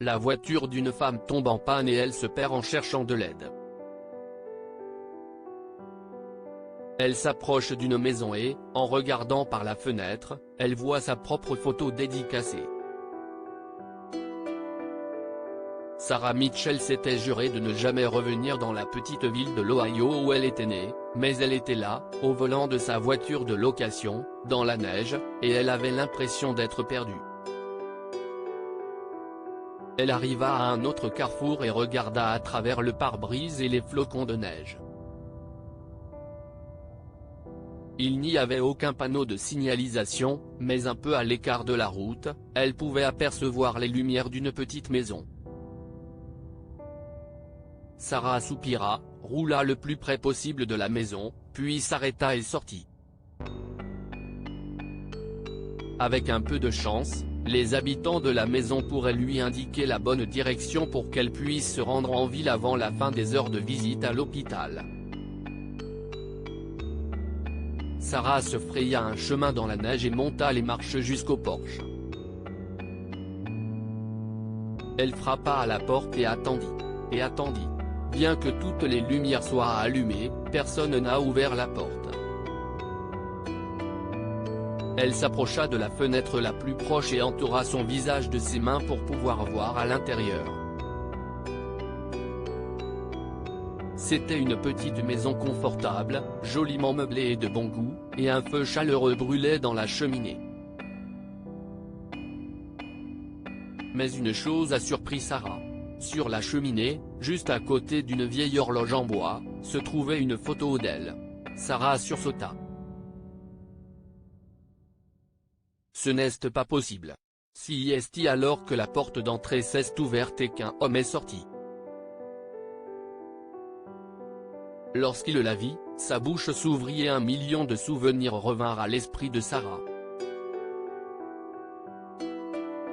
La voiture d'une femme tombe en panne et elle se perd en cherchant de l'aide. Elle s'approche d'une maison et, en regardant par la fenêtre, elle voit sa propre photo dédicacée. Sarah Mitchell s'était jurée de ne jamais revenir dans la petite ville de l'Ohio où elle était née, mais elle était là, au volant de sa voiture de location, dans la neige, et elle avait l'impression d'être perdue. Elle arriva à un autre carrefour et regarda à travers le pare-brise et les flocons de neige. Il n'y avait aucun panneau de signalisation, mais un peu à l'écart de la route, elle pouvait apercevoir les lumières d'une petite maison. Sarah soupira, roula le plus près possible de la maison, puis s'arrêta et sortit. Avec un peu de chance, les habitants de la maison pourraient lui indiquer la bonne direction pour qu'elle puisse se rendre en ville avant la fin des heures de visite à l'hôpital. Sarah se fraya un chemin dans la neige et monta les marches jusqu'au porche. Elle frappa à la porte et attendit. Et attendit. Bien que toutes les lumières soient allumées, personne n'a ouvert la porte. Elle s'approcha de la fenêtre la plus proche et entoura son visage de ses mains pour pouvoir voir à l'intérieur. C'était une petite maison confortable, joliment meublée et de bon goût, et un feu chaleureux brûlait dans la cheminée. Mais une chose a surpris Sarah. Sur la cheminée, juste à côté d'une vieille horloge en bois, se trouvait une photo d'elle. Sarah sursauta. Ce n'est pas possible. Si est alors que la porte d'entrée s'est ouverte et qu'un homme est sorti. Lorsqu'il la vit, sa bouche s'ouvrit et 1 million de souvenirs revinrent à l'esprit de Sarah.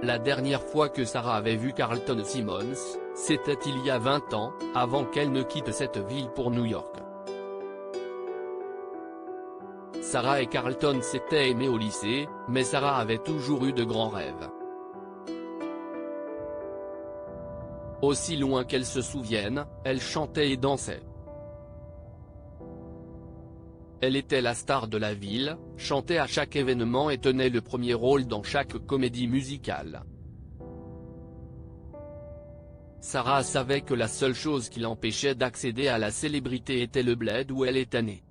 La dernière fois que Sarah avait vu Carlton Simmons, c'était il y a 20 ans, avant qu'elle ne quitte cette ville pour New York. Sarah et Carlton s'étaient aimés au lycée, mais Sarah avait toujours eu de grands rêves. Aussi loin qu'elle se souvienne, elle chantait et dansait. Elle était la star de la ville, chantait à chaque événement et tenait le premier rôle dans chaque comédie musicale. Sarah savait que la seule chose qui l'empêchait d'accéder à la célébrité était le bled où elle était née.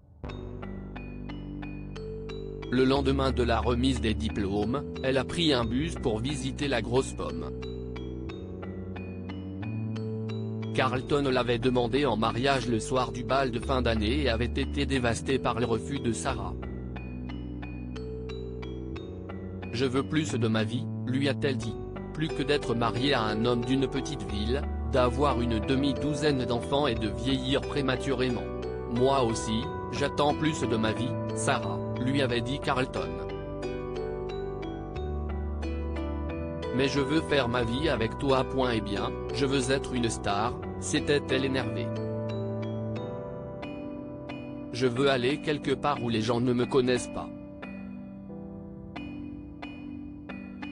Le lendemain de la remise des diplômes, elle a pris un bus pour visiter la Grosse Pomme. Carlton l'avait demandé en mariage le soir du bal de fin d'année et avait été dévasté par le refus de Sarah. « Je veux plus de ma vie », lui a-t-elle dit. Plus que d'être mariée à un homme d'une petite ville, d'avoir une demi-douzaine d'enfants et de vieillir prématurément. « Moi aussi, j'attends plus de ma vie, Sarah », lui avait dit Carlton. « Mais je veux faire ma vie avec toi. Et bien, je veux être une star », s'était-elle énervée. « Je veux aller quelque part où les gens ne me connaissent pas.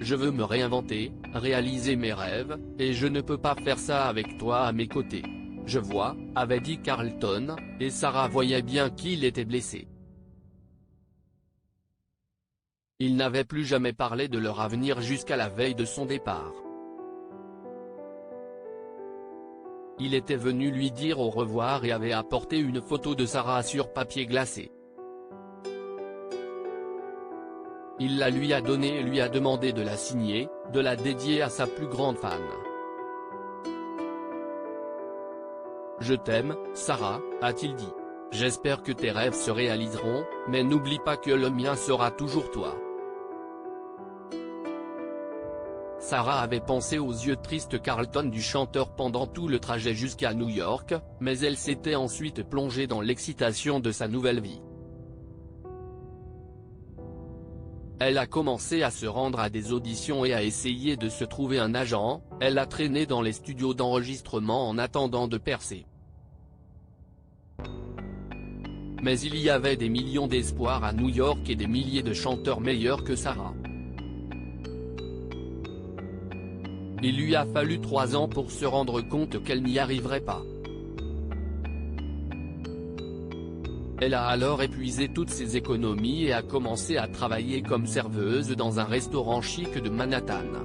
Je veux me réinventer, réaliser mes rêves, et je ne peux pas faire ça avec toi à mes côtés. Je vois », avait dit Carlton, et Sarah voyait bien qu'il était blessé. Ils n'avaient plus jamais parlé de leur avenir jusqu'à la veille de son départ. Il était venu lui dire au revoir et avait apporté une photo de Sarah sur papier glacé. Il la lui a donnée et lui a demandé de la signer, de la dédier à sa plus grande fan. « Je t'aime, Sarah », a-t-il dit. « J'espère que tes rêves se réaliseront, mais n'oublie pas que le mien sera toujours toi. » Sarah avait pensé aux yeux tristes Carlton du chanteur pendant tout le trajet jusqu'à New York, mais elle s'était ensuite plongée dans l'excitation de sa nouvelle vie. Elle a commencé à se rendre à des auditions et à essayer de se trouver un agent, elle a traîné dans les studios d'enregistrement en attendant de percer. Mais il y avait des millions d'espoirs à New York et des milliers de chanteurs meilleurs que Sarah. Il lui a fallu 3 ans pour se rendre compte qu'elle n'y arriverait pas. Elle a alors épuisé toutes ses économies et a commencé à travailler comme serveuse dans un restaurant chic de Manhattan.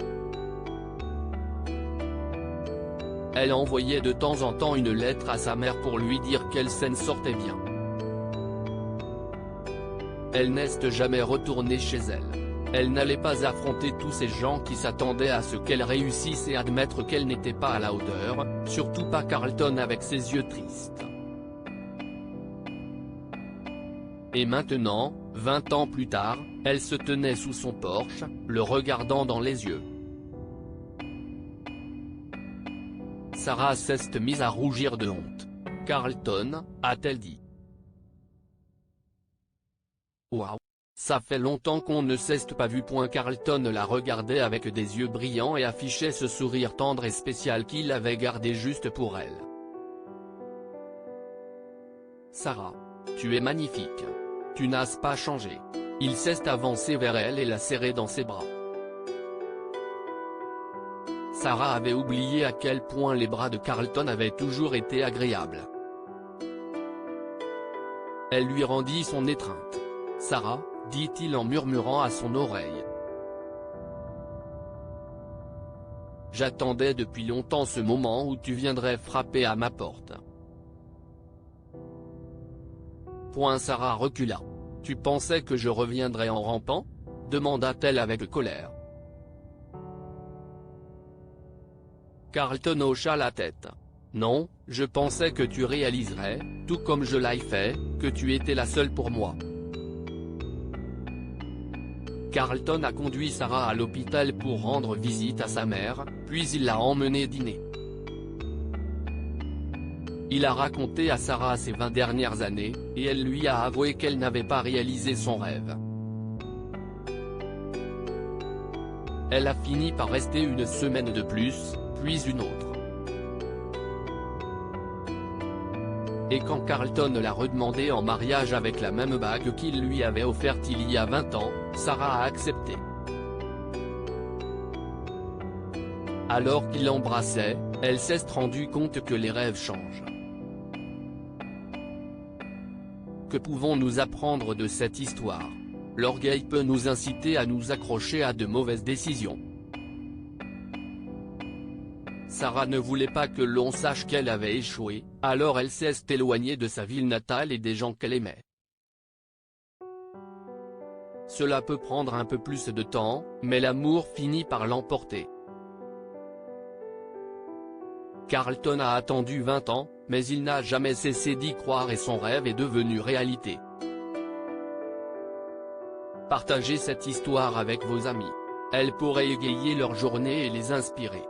Elle envoyait de temps en temps une lettre à sa mère pour lui dire qu'elle s'en sortait bien. Elle n'est jamais retournée chez elle. Elle n'allait pas affronter tous ces gens qui s'attendaient à ce qu'elle réussisse et admettre qu'elle n'était pas à la hauteur, surtout pas Carlton avec ses yeux tristes. Et maintenant, 20 ans plus tard, elle se tenait sous son porche, le regardant dans les yeux. Sarah s'est mise à rougir de honte. « Carlton », a-t-elle dit. « Waouh. Ça fait longtemps qu'on ne s'est pas vu. » Carlton la regardait avec des yeux brillants et affichait ce sourire tendre et spécial qu'il avait gardé juste pour elle. « Sarah. Tu es magnifique. Tu n'as pas changé. » Il s'est avancé vers elle et l'a serrée dans ses bras. Sarah avait oublié à quel point les bras de Carlton avaient toujours été agréables. Elle lui rendit son étreinte. « Sarah », dit-il en murmurant à son oreille. « J'attendais depuis longtemps ce moment où tu viendrais frapper à ma porte. » Sarah recula. « Tu pensais que je reviendrais en rampant ?» demanda-t-elle avec colère. Carlton hocha la tête. « Non, je pensais que tu réaliserais, tout comme je l'ai fait, que tu étais la seule pour moi. » Carlton a conduit Sarah à l'hôpital pour rendre visite à sa mère, puis il l'a emmenée dîner. Il a raconté à Sarah ses 20 dernières années, et elle lui a avoué qu'elle n'avait pas réalisé son rêve. Elle a fini par rester une semaine de plus, puis une autre. Et quand Carlton l'a redemandé en mariage avec la même bague qu'il lui avait offerte il y a 20 ans, Sarah a accepté. Alors qu'il l'embrassait, elle s'est rendue compte que les rêves changent. Que pouvons-nous apprendre de cette histoire? L'orgueil peut nous inciter à nous accrocher à de mauvaises décisions. Sarah ne voulait pas que l'on sache qu'elle avait échoué, alors elle s'est éloignée de sa ville natale et des gens qu'elle aimait. Cela peut prendre un peu plus de temps, mais l'amour finit par l'emporter. Carlton a attendu 20 ans, mais il n'a jamais cessé d'y croire et son rêve est devenu réalité. Partagez cette histoire avec vos amis. Elle pourrait égayer leur journée et les inspirer.